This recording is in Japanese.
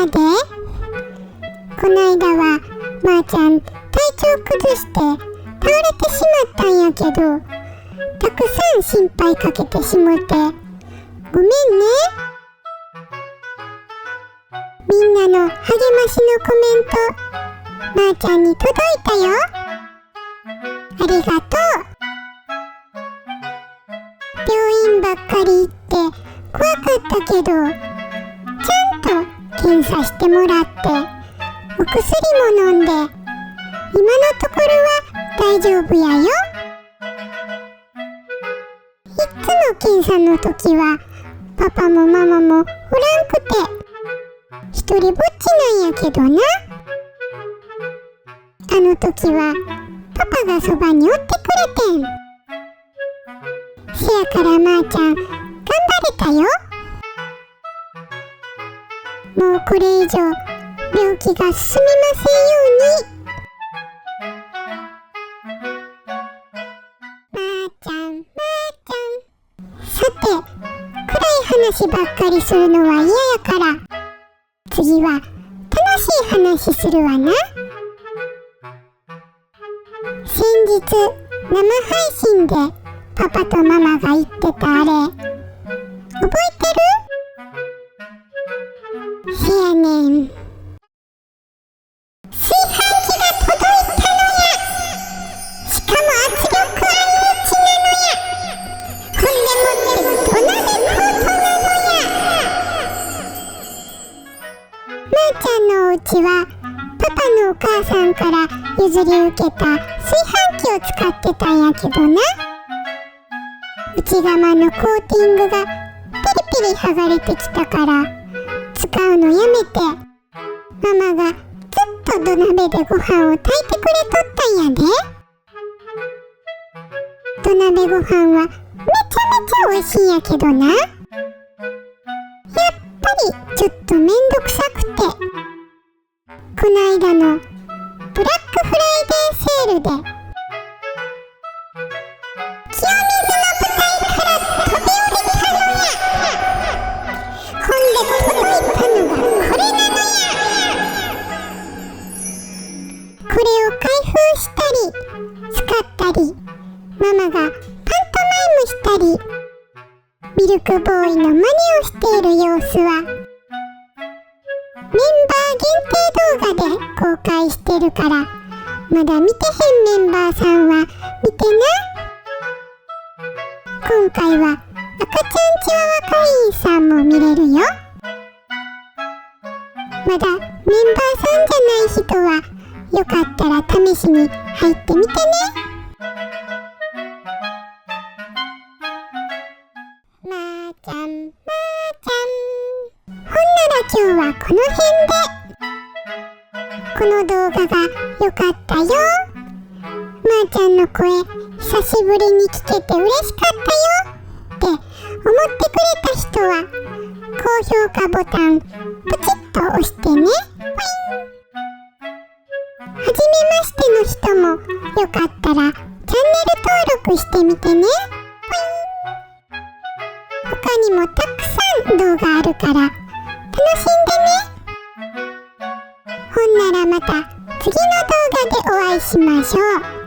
で。こないだはまーちゃん体調崩して倒れてしまったんやけど、たくさん心配かけてしもてごめんね。みんなの励ましのコメントまーちゃんに届いたよ。ありがとう。病院ばっかり行って怖かったけど、ちゃんと検査してもらってお薬も飲んで、今のところは大丈夫やよ。いつも検査の時はパパもママもおらんくて一人ぼっちなんやけどな。あの時はパパがそばにおってくれてん。せやからまーちゃん頑張れたよ。もうこれ以上病気が進みませんように。まーちゃん。さて、暗い話ばっかりするのは嫌やから、次は楽しい話するわな。先日生配信でパパとママが言ってたあれ覚えてる？せやねん、炊飯器が届いたのや。しかも圧力あるうちなのや。ほんでもって土鍋コートなのや。まーちゃんのお家はパパのお母さんから譲り受けた炊飯器を使ってたんやけどな。内側のコーティングがピリピリ剥がれてきたから使うのやめて、ママがずっと土鍋でご飯を炊いてくれとったんやで。土鍋ご飯はめちゃめちゃ美味しいんやけどな、やっぱりちょっとめんどくさくて、こないだのブラックフライデーセールで清水の舞台から飛び降りたのや。ほんで届いたのがこれなのや。これを開封したり使ったり、ママがパントマイムしたりミルクボーイの真似をしている様子はメンバー限定動画で公開してるから、まだ見てへんメンバーさんは見てな。今回は赤ちゃんチワワ会員さんも見れるよ。まだメンバーさんじゃない人はよかったら試しに入ってみてね。まーちゃん。ほんなら今日はこの辺で。この動画が良かったよ、まーちゃんの声久しぶりに聞けて嬉しかったよって思ってくれた人は高評価ボタンポチッと押してね。はじめましての人もよかったらチャンネル登録してみてね。他にもたくさん動画あるから楽しんでね。ほんならまた次の動画でお会いしましょう。